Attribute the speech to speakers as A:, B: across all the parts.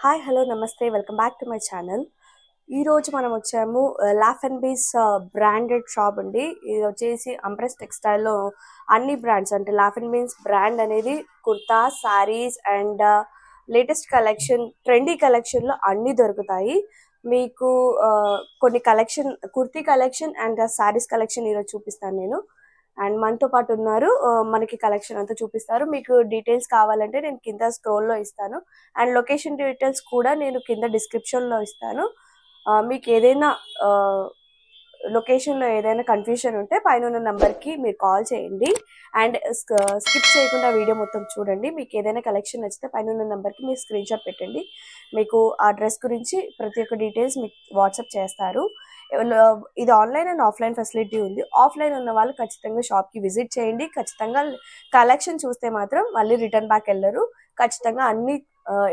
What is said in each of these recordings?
A: Hi hello నమస్తే welcome back to my channel. ఈరోజు మనం వచ్చాము లాఫ్ అండ్ బీస్ బ్రాండెడ్ షాప్ అండి. ఇది వచ్చేసి అంప్రెస్ టెక్స్టైల్లో అన్ని బ్రాండ్స్ అంటే లాఫ్ అండ్ బీస్ బ్రాండ్ అనేది kurta saris and latest collection trendy కలెక్షన్లో అన్నీ దొరుకుతాయి మీకు. కొన్ని collection kurti collection and saris collection ఈరోజు చూపిస్తాను నేను. అండ్ మనతో పాటు ఉన్నారు, మనకి కలెక్షన్ అంతా చూపిస్తారు. మీకు డీటెయిల్స్ కావాలంటే నేను కింద స్క్రోల్లో ఇస్తాను అండ్ లొకేషన్ డీటెయిల్స్ కూడా నేను కింద డిస్క్రిప్షన్లో ఇస్తాను. మీకు ఏదైనా లొకేషన్లో ఏదైనా కన్ఫ్యూషన్ ఉంటే పైన ఉన్న నెంబర్కి మీరు కాల్ చేయండి అండ్ స్కిప్ చేయకుండా వీడియో మొత్తం చూడండి. మీకు ఏదైనా కలెక్షన్ నచ్చితే పైన ఉన్న నెంబర్కి మీరు స్క్రీన్ షాట్ పెట్టండి. మీకు ఆ డ్రెస్ గురించి ప్రతి ఒక్క డీటెయిల్స్ మీకు వాట్సాప్ చేస్తారు. ఇది ఆన్లైన్ అండ్ ఆఫ్లైన్ ఫెసిలిటీ ఉంది. ఆఫ్లైన్ ఉన్న వాళ్ళు ఖచ్చితంగా షాప్కి విజిట్ చేయండి. ఖచ్చితంగా కలెక్షన్ చూస్తే మాత్రం మళ్ళీ రిటర్న్ బ్యాక్ వెళ్ళరు. ఖచ్చితంగా అన్ని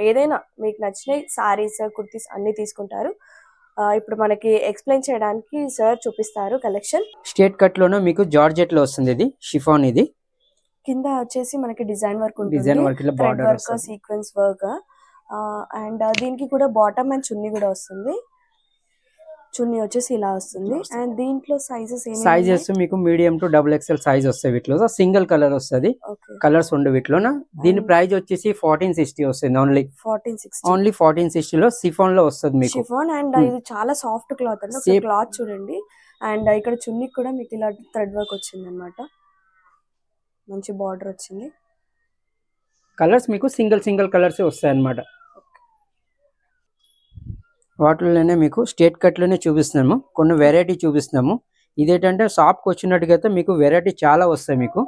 A: ఏదైనా మీకు నచ్చినాయి సారీస్ కుర్తీస్ అన్ని తీసుకుంటారు. ఇప్పుడు మనకి ఎక్స్ప్లెయిన్ చేయడానికి సార్ చూపిస్తారు కలెక్షన్.
B: స్ట్రేట్ కట్ లోనే మీకు జార్జెట్ లో వస్తుంది. ఇది షిఫాన్. ఇది
A: కింద వచ్చేసి మనకి డిజైన్ వర్క్ ఉంటుంది,
B: డిజైన్ వర్క్ లో border
A: work sequence work and దీనికి కూడా బాటమ్ అండ్ చున్నీ కూడా వస్తుంది. చున్నీ వచ్చేసి ఇలా వస్తుంది అండ్ దీంట్లో సైజెస్
B: మీకు medium to double XL size వస్తాయి. వీటిలో సింగిల్ కలర్ వస్తుంది, కలర్స్ ఉండే వీటిలో. దీని ప్రైస్ వచ్చేసి 1460 వస్తుంది. ఓన్లీ 1460 లో సిఫాన్ లో వస్తుంది మీకు.
A: సిఫాన్ అండ్ ఇది చాలా సాఫ్ట్ క్లాత్ అండి. క్లాత్ చూడండి అండ్ ఇక్కడ చున్నీ కూడా మీకు ఇలా థ్రెడ్ వర్క్ వచ్చింది అనమాట. మంచి బార్డర్ వచ్చింది.
B: కలర్స్ మీకు సింగిల్ కలర్స్ వస్తాయి అన్నమాట. వాటిలోనే మీకు స్ట్రేట్ కట్లోనే చూపిస్తున్నాము, కొన్ని వెరైటీ చూపిస్తున్నాము. ఇదేంటంటే షాప్కి వచ్చినట్టుగా మీకు వెరైటీ చాలా వస్తాయి మీకు.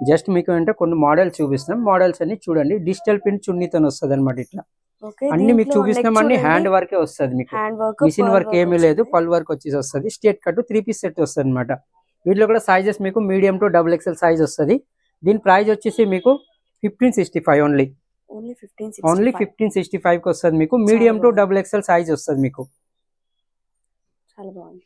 B: జస్ట్ మీకు అంటే కొన్ని మోడల్స్ చూపిస్తున్నాం. మోడల్స్ అన్ని చూడండి. డిజిటల్ ప్రింట్ చున్నీతో వస్తుంది అనమాట. ఇట్లా అన్ని మీకు చూపిస్తున్నాం. అన్ని హ్యాండ్ వర్కే వస్తుంది మీకు, మిషన్ వర్క్ ఏమీ లేదు. పల్ వర్క్ వచ్చేసి వస్తుంది. స్ట్రేట్ కట్ 3 పీస్ సెట్ వస్తుంది అనమాట. వీటిలో కూడా సైజెస్ మీకు medium to double XL size వస్తుంది. దీని ప్రైస్ వచ్చేసి మీకు 1565 ఓన్లీ 1565 కి వస్తుంది మీకు. Medium to double XL size వస్తుంది మీకు.
A: చాలా బాగుంది.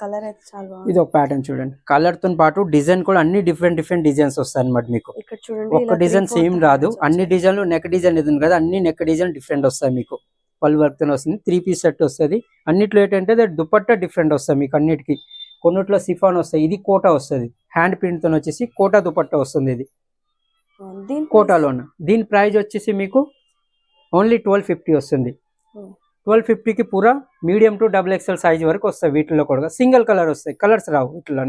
A: కలర్ అయితే చాలా బాగుంది.
B: ఇది ఒక ప్యాటర్న్ చూడండి. కలర్ తో పాటు డిజైన్ కూడా అన్ని డిఫరెంట్ డిజైన్స్ వస్తాయి అన్నమాట మీకు.
A: ఇక్కడ చూడండి,
B: ఒక డిజైన్ సేమ్ రాదు. అన్ని డిజైన్లు నెక్ డిజైన్ ఇది కదా, అన్ని నెక్ డిజైన్ డిఫరెంట్ వస్తాయి మీకు. పల్ వర్క్ తో వస్తుంది. 3 పీస్ సెట్ వస్తుంది. అన్నిట్లో ఏంటంటే దుపట్టా డిఫరెంట్ వస్తాయి మీకు. అన్నిటికీ కొన్నిట్లో సిఫాన్ వస్తాయి. ఇది కోటా వస్తుంది. హ్యాండ్ ప్రింట్ తో వచ్చేసి కోటా దుపట్టా వస్తుంది. ఇది కోటాలోన. దీని ప్రైస్ వచ్చేసి మీకు ఓన్లీ 1250 వస్తుంది. 1250కి పూరా medium to double XL size వరకు వస్తాయి. వీటిలో కూడా సింగిల్ కలర్ వస్తాయి, కలర్స్ రావు వీటిలో.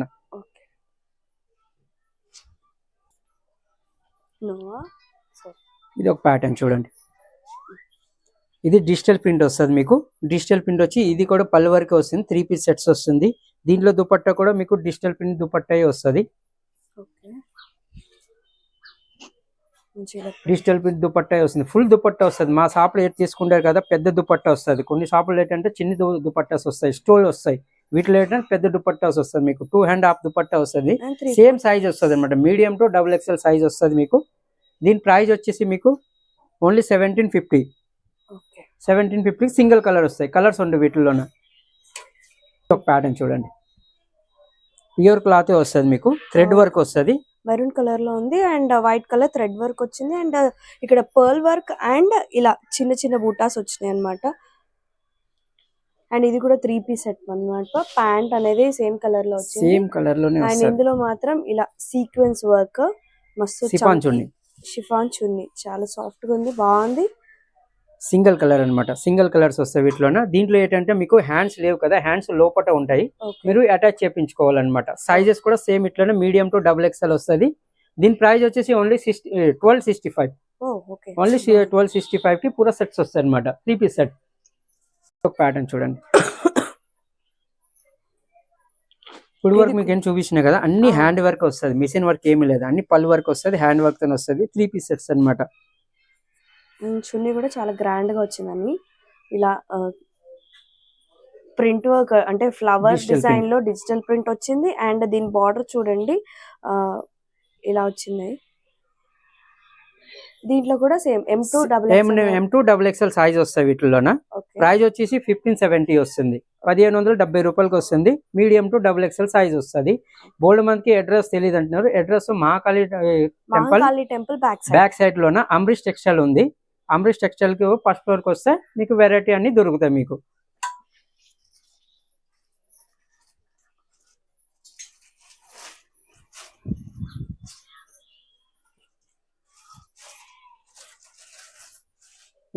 B: ఇది ఒక ప్యాటర్న్ చూడండి. ఇది డిజిటల్ ప్రింట్ వస్తుంది మీకు. డిజిటల్ ప్రింట్ వచ్చి ఇది కూడా పళ్ళు వరకు వస్తుంది. 3 పీస్ సెట్స్ వస్తుంది. దీంట్లో దుపట్టా కూడా మీకు డిజిటల్ ప్రింట్ దుపట్టా వస్తుంది. డిజిటల్ ప్రింట్ దుపట్టా వస్తుంది. ఫుల్ దుపట్టా వస్తుంది. మా షాప్లో ఏది తీసుకుంటారు కదా పెద్ద దుపట్టా వస్తుంది. కొన్ని షాపులు ఏంటంటే చిన్న దుపట్టాస్ వస్తాయి, స్టోల్ వస్తాయి. వీటిలో ఏంటంటే పెద్ద దుపట్టాస్ వస్తుంది మీకు. 2 హ్యాండ్ హాఫ్ దుపట్టా వస్తుంది. సేమ్ సైజ్ వస్తుంది అనమాట. Medium to double XL size వస్తుంది మీకు. దీని ప్రైస్ వచ్చేసి మీకు ఓన్లీ 1750. 1750 సింగిల్ కలర్ వస్తాయి. కలర్స్ ఉండే వీటిలోన. ఒక ప్యాటర్న్ చూడండి. ప్యూర్ క్లాత్ వస్తుంది మీకు. థ్రెడ్ వర్క్ వస్తుంది.
A: మెరూన్ కలర్ లో ఉంది and white colour thread work వచ్చింది అండ్ ఇక్కడ పర్ల్ వర్క్ అండ్ ఇలా చిన్న బూటాస్ వచ్చినాయి అనమాట. అండ్ ఇది కూడా 3 పీస్ సెట్ అనమాట. ప్యాంట్ అనేది సేమ్ కలర్ లో వచ్చింది.
B: సేమ్ కలర్ లోనే
A: అండ్ ఇందులో మాత్రం ఇలా సీక్వెన్స్ వర్క్ మస్తు. షిఫాన్ చున్నీ చాలా సాఫ్ట్ గా ఉంది, బాగుంది.
B: సింగిల్ కలర్ అనమాట. సింగిల్ కలర్స్ వస్తాయి వీటిలోన. దీంట్లో ఏంటంటే మీకు హ్యాండ్స్ లేవు కదా, హ్యాండ్స్ లోపల ఉంటాయి. మీరు అటాచ్ చేయించుకోవాలన్నమాట. సైజెస్ కూడా సేమ్ ఇట్లనే మీడియం టు డబుల్ ఎక్స్ఎల్ వస్తుంది. దీని ప్రైస్ వచ్చేసి ఓన్లీ 1265. ఓన్లీ 1265 కి పూరా సెట్స్ వస్తాయి అనమాట. 3 పీస్ సెట్. ఒక ప్యాటర్న్ చూడండి. ఇప్పుడు వరకు మీకు ఏం చూపించిన కదా అన్ని హ్యాండ్ వర్క్ వస్తుంది. మిషన్ వర్క్ ఏమీ లేదు. అన్ని పల్ వర్క్ వస్తుంది, హ్యాండ్ వర్క్ తో వస్తుంది. 3 పీస్ సెట్స్ అనమాట. చున్నీ కూడా చాలా గ్రాండ్ గా వచ్చిందని ఇలా ప్రింట్ వర్క్ అంటే ఫ్లవర్ డిజైన్ లో డిజిటల్ ప్రింట్ వచ్చింది. అండ్ దీని బార్డర్ చూడండి ఇలా వచ్చింది. దీంట్లో కూడా same M2 double XL size వస్తాయి వీటిలోన. ప్రైస్ వచ్చేసి 1570 వస్తుంది. 1570 రూపాయలకి వస్తుంది. Medium to double XL size వస్తుంది. బోల్డ్ మందికి అడ్రస్ తెలియదు అంటున్నారు. Address Mahakali temple back side లోన అంబరీష్ టెక్స్టైల్ ఉంది. అమరీష్ టెక్స్టైల్ కి ఫస్ట్ ఫ్లోర్ కి వస్తే మీకు వెరైటీ అన్ని దొరుకుతాయి మీకు.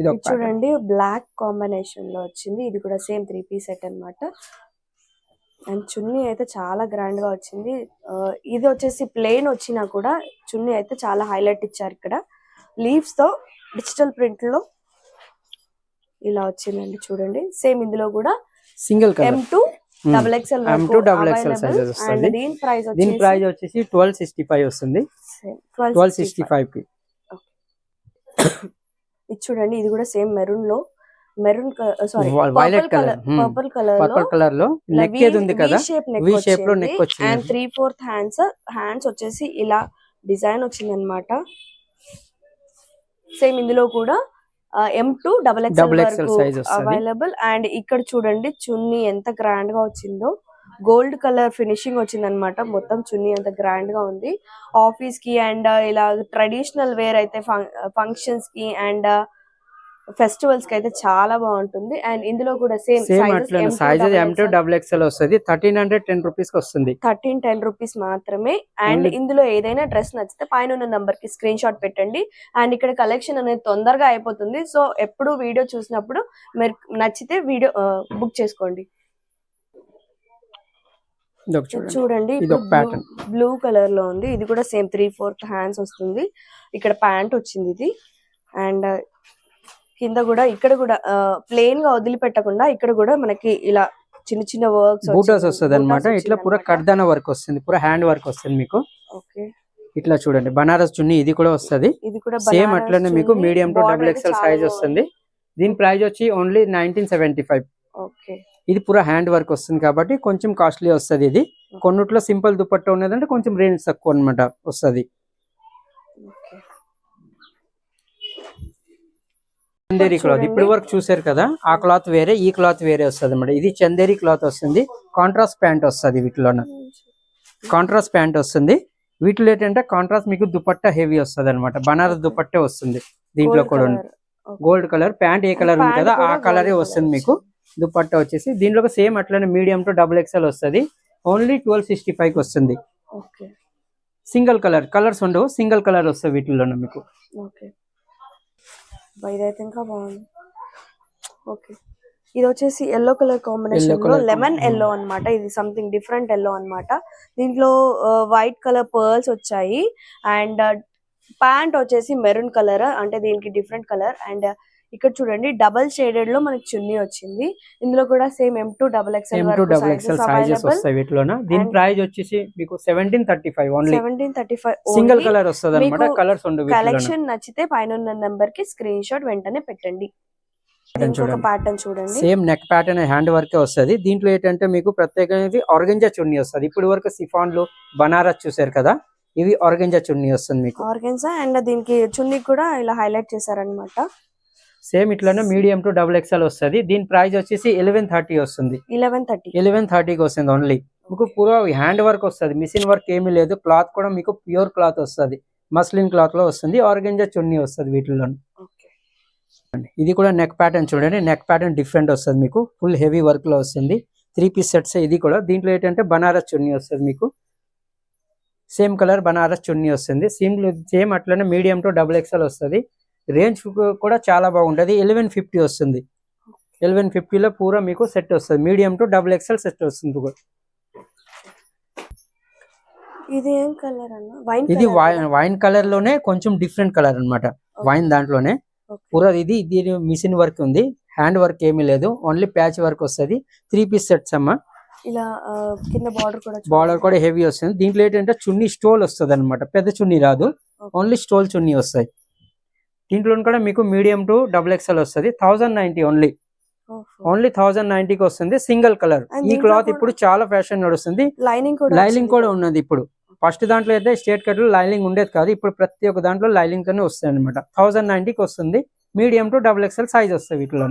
A: ఇది చూడండి బ్లాక్ కాంబినేషన్ లో వచ్చింది. ఇది కూడా సేమ్ 3 పీస్ సెట్ అన్నమాట. అండ్ చున్నీ అయితే చాలా గ్రాండ్ గా వచ్చింది. ఇది వచ్చేసి ప్లెయిన్ వచ్చినా కూడా చున్నీ అయితే చాలా హైలైట్ ఇచ్చారు. ఇక్కడ లీవ్స్ తో డిజిటల్ ప్రింట్ లో ఇలా వచ్చిందండి చూడండి. సేమ్ ఇందులో కూడా
B: single colour
A: M2 XXL
B: sizes వస్తుంది.
A: దీని ప్రైస్
B: వచ్చేసి 1265 వస్తుంది. 1265 కి.
A: ఇది చూడండి ఇది కూడా same maroon sorry
B: violet colour
A: purple
B: colour లో నెక్ ఏది ఉంది కదా వి షేప్ లో నెక్ వచ్చింది.
A: అండ్ 3/4 హ్యాండ్స్ వచ్చేసి ఇలా డిజైన్ వచ్చింది అన్నమాట. సేమ్ ఇందులో కూడా M2 XXL
B: size
A: available. And ఇక్కడ చూడండి చున్నీ ఎంత గ్రాండ్ గా వచ్చిందో. గోల్డ్ కలర్ ఫినిషింగ్ వచ్చింది అనమాట. మొత్తం చున్నీ అంత గ్రాండ్ గా ఉంది. ఆఫీస్ కి అండ్ ఇలా ట్రెడిషనల్ వేర్ అయితే ఫంక్షన్స్ కి అండ్ ఫెస్టివల్స్ కి అయితే చాలా బాగుంటుంది. అండ్ ఇందులో కూడా సేమ్
B: సైజెస్ M2 XXL వస్తుంది. 1310 రూపీస్ కి వస్తుంది.
A: 1310 రూపీస్ మాత్రమే. అండ్ ఇందులో ఏదైనా డ్రెస్ నచ్చితే పైన ఉన్న నంబర్ కి స్క్రీన్ షాట్ పెట్టండి. అండ్ ఇక్కడ కలెక్షన్ అనేది తొందరగా అయిపోతుంది. సో ఎప్పుడు వీడియో చూసినప్పుడు మీరు నచ్చితే వీడియో బుక్ చేసుకోండి. చూడండి బ్లూ కలర్ లో ఉంది. ఇది కూడా సేమ్ 3/4 హ్యాండ్స్ వస్తుంది. ఇక్కడ ప్యాంట్ వచ్చింది ఇది. అండ్ కింద కూడా ఇక్కడ కూడా ప్లెయిన్ గా వదిలిపెట్టకుండా ఇక్కడ కూడా మనకి ఇలా చిన్న చిన్న వర్క్స్
B: బూటాస్ వస్తుంది అనమాట. ఇట్లా పూరా కర్దానా వర్క్ వస్తుంది. పూరా హ్యాండ్ వర్క్ వస్తుంది మీకు.
A: ఓకే
B: ఇట్లా చూడండి బనారస్ చున్నీ ఇది కూడా వస్తుంది.
A: ఇది కూడా
B: సేమ్ అట్లనే మీకు మీడియం టు XXL సైజ్ వస్తుంది. దీని ప్రైస్ వచ్చి ఓన్లీ 1975.
A: ఓకే
B: ఇది పూరా హ్యాండ్ వర్క్ వస్తుంది కాబట్టి కొంచెం కాస్ట్లీ వస్తుంది. ఇది కొన్నిట్లో సింపుల్ దుపట్టా ఉన్నదంటే కొంచెం రేంజ్ తక్కువ అనమాట వస్తుంది. చందేరి క్లాత్ ఇప్పుడు వరకు చూసారు కదా, ఆ క్లాత్ వేరే ఈ క్లాత్ వేరే వస్తుంది అనమాట. ఇది చందేరి క్లాత్ వస్తుంది. కాంట్రాస్ట్ ప్యాంట్ వస్తుంది. వీటిలోన కాంట్రాస్ట్ ప్యాంట్ వస్తుంది. వీటిలో ఏంటంటే కాంట్రాస్ట్ మీకు దుపట్టా హెవీ వస్తుంది అనమాట. బనారస్ దుపట్టే వస్తుంది. దీంట్లో కూడా గోల్డ్ కలర్ ప్యాంట్ ఏ కలర్ ఉంది కదా ఆ కలరే వస్తుంది మీకు. దుపట్టా వచ్చేసి దీంట్లో సేమ్ అట్లనే మీడియం టు XXL వస్తుంది. ఓన్లీ 1265 కి వస్తుంది. సింగిల్ కలర్స్ ఉండవు. సింగిల్ కలర్ వస్తుంది వీటిలోనే మీకు.
A: ఇదైతే ఇంకా బాగుంది. ఓకే ఇది వచ్చేసి ఎల్లో కలర్ కాంబినేషన్ లో లెమన్ ఎల్లో అన్నమాట. ఇది సంథింగ్ డిఫరెంట్ ఎల్లో అన్నమాట. దీంట్లో వైట్ కలర్ పర్ల్స్ వచ్చాయి. అండ్ ప్యాంట్ వచ్చేసి మెరూన్ కలర్, అంటే దీనికి డిఫరెంట్ కలర్. అండ్ ఇక్కడ చూడండి డబల్ షేడెడ్ లో మనకి చున్నీ వచ్చింది. ఇందులో కూడా సేమ్ M2 XXL
B: సైజెస్ వస్తాయి వీటిలోన. దీని ప్రైస్ వచ్చేసి మీకు 1735 ఓన్లీ.
A: 1735
B: సింగిల్ కలర్ వస్తుంది అన్నమాట. కలర్స్ ఉండవు.
A: కలెక్షన్ నచ్చితే పైన ఉన్న నంబర్ కి స్క్రీన్ షాట్ వెంటనే పెట్టండి. ప్యాటర్న్ చూడండి
B: same neck pattern hand work వస్తుంది. దీంట్లో ఏంటంటే మీకు ప్రత్యేకంగా ఆర్గంజా చున్నీ వస్తుంది. ఇప్పుడు వరకు సిఫాన్లు బనారస్ చూసారు కదా, ఇవి ఆర్గంజా చున్నీ వస్తుంది మీకు.
A: ఆర్గంజా అండ్ దీనికి చున్నీ కూడా ఇలా హైలైట్ చేశారన్నమాట.
B: సేమ్ ఇట్లానే మీడియం టు XXL వస్తుంది. దీని ప్రైస్ వచ్చేసి 1130 వస్తుంది. 1130కి వస్తుంది ఓన్లీ. మీకు పూరా హ్యాండ్ వర్క్ వస్తుంది. మిషన్ వర్క్ ఏమీ లేదు. క్లాత్ కూడా మీకు ప్యూర్ క్లాత్ వస్తుంది. మస్లిన్ క్లాత్ లో వస్తుంది. ఆర్గంజా చున్నీ వస్తుంది వీటిలో. ఇది కూడా నెక్ ప్యాటర్న్ చూడండి. నెక్ ప్యాటర్న్ డిఫరెంట్ వస్తుంది మీకు. ఫుల్ హెవీ వర్క్ లో వస్తుంది. 3 పీస్ సెట్స్ ఇది కూడా. దీంట్లో ఏంటంటే బనారస్ చున్నీ వస్తుంది మీకు. సేమ్ కలర్ బనారస్ చున్నీ వస్తుంది. సేమ్ అట్లనే మీడియం టు XXL వస్తుంది. రేంజ్ కూడా చాలా బాగుంటుంది. 1150 వస్తుంది. 1150లో పూరా మీకు సెట్ వస్తుంది. మీడియం టు XXL సెట్ వస్తుంది.
A: ఇది ఏం కలర్ అన్న?
B: ఇది వైన్ కలర్ లోనే కొంచెం డిఫరెంట్ కలర్ అన్నమాట. వైన్ దాంట్లోనే పూరా ఇది మిషన్ వర్క్ ఉంది. హ్యాండ్ వర్క్ ఏమీ లేదు. ఓన్లీ ప్యాచ్ వర్క్ వస్తుంది. 3 పీస్ సెట్స్ అమ్మా.
A: ఇలా కింద
B: బార్డర్ కూడా హెవీ వస్తుంది. దీంట్లో ఏంటంటే చున్నీ స్టోల్ వస్తుంది అనమాట. పెద్ద చున్నీ రాదు. ఓన్లీ స్టోల్ చున్నీ వస్తాయి. దీంట్లో కూడా మీకు మీడియం టు XXL వస్తుంది. 1090 ఓన్లీ. 1090కి వస్తుంది. Single colour. ఈ క్లాత్ ఇప్పుడు చాలా ఫ్యాషన్ నడుస్తుంది. లైనింగ్ కూడా ఉన్నది ఇప్పుడు. ఫస్ట్ దాంట్లో అయితే స్ట్రేట్ కట్ లో లైనింగ్ ఉండేది కాదు. ఇప్పుడు ప్రతి ఒక్క దాంట్లో లైనింగ్ తోనే వస్తుంది అనమాట. 1090కి వస్తుంది. మీడియం టు XXL సైజ్ వస్తుంది వీటిలో.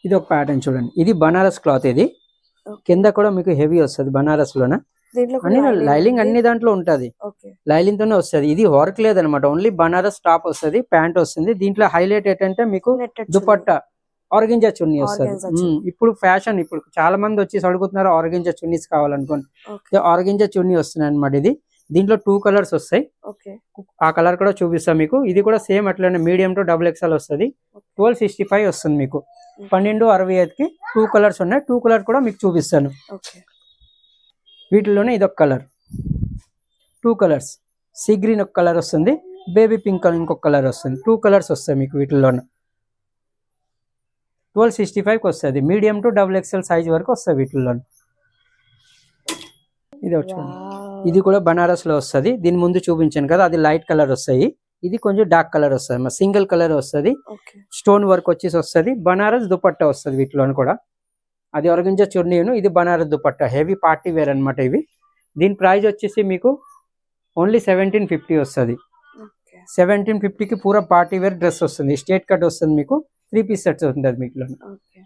B: ఇది ఒక ప్యాటర్న్ చూడండి. ఇది బనారస్ క్లాత్. ఇది కింద కూడా మీకు హెవీ వస్తుంది బనారస్ లోన.
A: దీంట్లో
B: అన్ని లైలింగ్ అన్ని దాంట్లో ఉంటది,
A: ఓకే
B: లైలింగ్ తోనే వస్తుంది. ఇది వర్క్ లేదనమాట, ఓన్లీ బనారస్ టాప్ వస్తుంది, ప్యాంట్ వస్తుంది. దీంట్లో హైలైట్ ఏంటంటే మీకు
A: నెట్టెడ్
B: దుపట్టా ఆర్గంజా చున్నీ వస్తుంది.
A: Organza చున్నీ.
B: ఇప్పుడు ఫ్యాషన్, ఇప్పుడు చాలా మంది వచ్చి అడుగుతున్నారు ఆర్గంజా చున్నీస్ కావాలనుకోండి,
A: ఓకే
B: ఆర్గంజా చున్నీ వస్తున్నాయి అనమాట. ఇది దీంట్లో 2 కలర్స్ వస్తాయి,
A: ఓకే
B: ఆ కలర్ కూడా చూపిస్తాం మీకు. ఇది కూడా సేమ్ అట్లనే మీడియం టు XXL వస్తుంది. 1265 వస్తుంది మీకు. 1265కి 2 కలర్స్ ఉన్నాయి, 2 కలర్ కూడా మీకు చూపిస్తాను.
A: ఓకే
B: వీటిలోనే ఇదొక కలర్, 2 కలర్స్, సీ గ్రీన్ ఒక కలర్ వస్తుంది, బేబీ పింక్ ఇంకొక కలర్ వస్తుంది. 2 కలర్స్ వస్తాయి మీకు వీటిలోనే. 1265కి వస్తుంది, మీడియం టు XXL సైజ్ వరకు వస్తుంది వీటిల్లో. ఇది చూడండి, ఇది కూడా బనారస్ లో వస్తుంది. దీని ముందు చూపించాను కదా, అది లైట్ కలర్ వస్తాయి, ఇది కొంచెం డార్క్ కలర్ వస్తుంది, సింగిల్ కలర్ వస్తుంది,
A: ఓకే
B: స్టోన్ వర్క్ వచ్చేసి వస్తుంది. బనారస్ దుపట్టా వస్తుంది వీటిలో కూడా. అది ఆర్గంజా చున్నీను, ఇది Banaras dupatta, heavy party wear అనమాట ఇవి. దీని ప్రైస్ వచ్చేసి మీకు ఓన్లీ 1750 వస్తుంది.
A: ఓకే
B: 1750కి పూరా పార్టీ వేర్ డ్రెస్ వస్తుంది, స్ట్రేట్ కట్ వస్తుంది మీకు. 3 పీస్ సెట్స్ ఉంటుంది మీకు.
A: ఓకే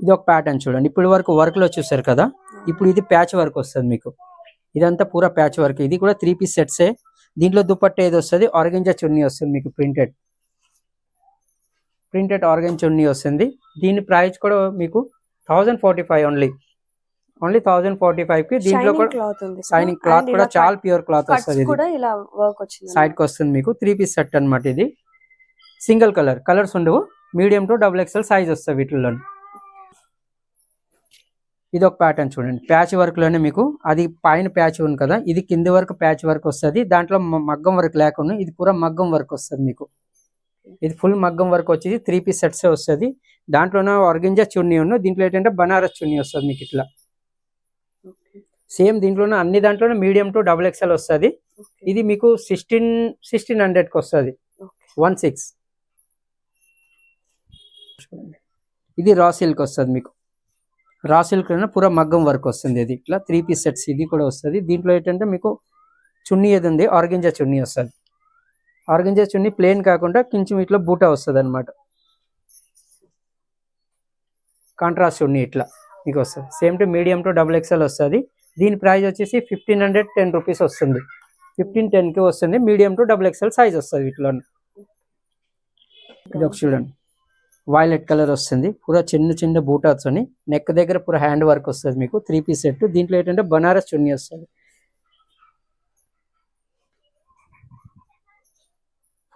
B: ఇది ఒక ప్యాటర్న్ చూడండి, ఇప్పటి వరకు వర్క్ లో చూసారు కదా, ఇప్పుడు ఇది ప్యాచ్ వర్క్ వస్తుంది మీకు. ఇదంతా పూరా ప్యాచ్ వర్క్. ఇది కూడా 3 పీస్ సెట్సే. దీంట్లో దుపట్టా ఏది వస్తుంది, ఆర్గంజా చున్నీ వస్తుంది మీకు, ప్రింటెడ్ ఆర్గంజా చున్నీ వస్తుంది. దీని ప్రైస్ కూడా మీకు 1045 ఓన్లీ 1045కి. దీంట్లో కూడా
A: క్లాత్ ఉంది
B: షైనింగ్ క్లాత్ కూడా చాలా ప్యూర్ క్లాత్
A: కట్స్
B: వస్తుంది.
A: కూడా ఇలా వర్క్ వచ్చింది
B: సైడ్ కి వస్తుంది మీకు. 3 పీస్ సెట్ అన్నమాట ఇది. సింగిల్ కలర్స్ ఉండవు, మీడియం టు XXL సైజ్ వస్తాయి వీటిల్లో. ఇది ఒక ప్యాటర్న్ చూడండి, ప్యాచ్ వర్క్ లోనే మీకు. అది పైన ప్యాచ్ ఉంది కదా, ఇది కింది వరకు ప్యాచ్ వర్క్ వస్తుంది. దాంట్లో మగ్గం వర్క్ లేకుండా ఇది పూరా మగ్గం వర్క్ వస్తుంది మీకు. ఇది ఫుల్ మగ్గం వర్క్ వచ్చేసి 3 పీస్ సెట్స్ వస్తుంది. దాంట్లోనే ఆర్గంజా చున్నీ ఉన్న, దీంట్లో ఏంటంటే బనారస్ చున్నీ వస్తుంది మీకు ఇట్లా. సేమ్ దీంట్లోనే అన్ని దాంట్లోనే మీడియం టు XXL వస్తుంది. ఇది మీకు 1600కి వస్తుంది, 16. ఇది రా సిల్క్ వస్తుంది మీకు. రా సిల్క్ పూరా మగ్గం వర్క్ వస్తుంది. ఇది ఇట్లా 3 పీస్ సెట్స్ ఇది కూడా వస్తుంది. దీంట్లో ఏంటంటే మీకు చున్నీ ఏది ఉంది, ఆర్గంజా చున్నీ వస్తుంది. ఆర్గంజా చున్నీ ప్లేన్ కాకుండా కొంచెం ఇట్లా బూటా వస్తుంది అనమాట, కాంట్రాస్ట్ చున్నీ ఇట్లా మీకు వస్తుంది. Same to medium to XXL వస్తుంది. దీని ప్రైస్ వచ్చేసి 1510 రూపీస్ వస్తుంది. 1510కి వస్తుంది, మీడియం టు XXL సైజ్ వస్తుంది వీటిలో. ఇది ఒక చూడండి, వైలెట్ కలర్ వస్తుంది, పూరా చిన్న బూటాస్ అని. నెక్ దగ్గర పూరా హ్యాండ్ వర్క్ వస్తుంది మీకు. 3 పీస్ సెట్. దీంట్లో ఏంటంటే బనారస్ చున్నీ వస్తుంది,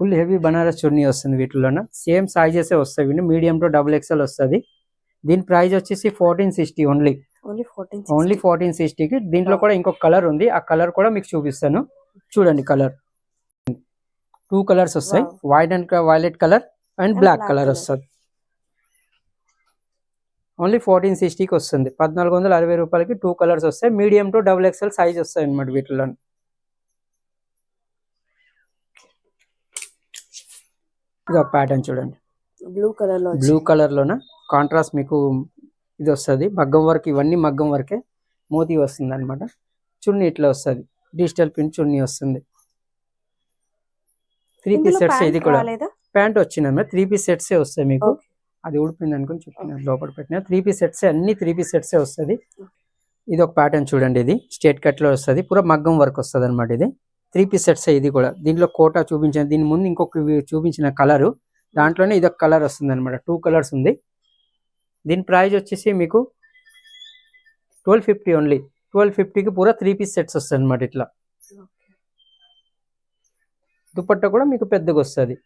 B: ఫుల్ హెవీ బనారస్ చున్నీ వస్తుంది వీటిలోన. సేమ్ సైజెస్ వస్తాయి, మీడియం టు XXL వస్తుంది. దీని ప్రైస్ వచ్చేసి 1460 ఓన్లీ 1460కి. దీంట్లో కూడా ఇంకొక కలర్ ఉంది, ఆ కలర్ కూడా మీకు చూపిస్తాను చూడండి. కలర్ 2 కలర్స్ వస్తాయి, violet colour and black colour వస్తుంది. ఓన్లీ 1460కి వస్తుంది. 1460 రూపాయలకి 2 కలర్స్ వస్తాయి, మీడియం టు XXL సైజ్ వస్తాయి అన్నమాట వీటిలో. ఇది ఒక ప్యాటర్న్ చూడండి, బ్లూ కలర్ లోన కాంట్రాస్ట్ మీకు ఇది వస్తుంది. మగ్గం వర్క్, ఇవన్నీ మగ్గం వర్కే, మోతీ వస్తుంది అనమాట. చున్నీ ఇట్లా వస్తుంది, డిజిటల్ ప్రింట్ చున్నీ వస్తుంది. 3 పీస్ సెట్స్. ఇది కూడా ప్యాంట్ వచ్చిందన్నమాట. 3 పీస్ సెట్సే వస్తాయి మీకు. అది ఊడిపోయింది అనుకుని చెప్పిన లోపల పెట్టిన 3 పీస్ సెట్సే, అన్ని 3 పీస్ సెట్సే వస్తుంది. ఇది ఒక ప్యాటర్న్ చూడండి, ఇది స్ట్రేట్ కట్ లో వస్తుంది, పూరా మగ్గం వర్క్ వస్తుంది అనమాట. ఇది 3 పీస్ సెట్సే. ఇది కూడా దీంట్లో కోటా చూపించాను, దీని ముందు ఇంకొక చూపించిన కలరు, దాంట్లోనే ఇది ఒక కలర్ వస్తుంది అనమాట. 2 కలర్స్ ఉంది. దీని ప్రైస్ వచ్చేసి మీకు 1250 ఓన్లీ. 1250కి పూరా 3 పీస్ సెట్స్ వస్తాయి అనమాట ఇట్లా. దుపట్టా కూడా మీకు పెద్దగా వస్తుంది.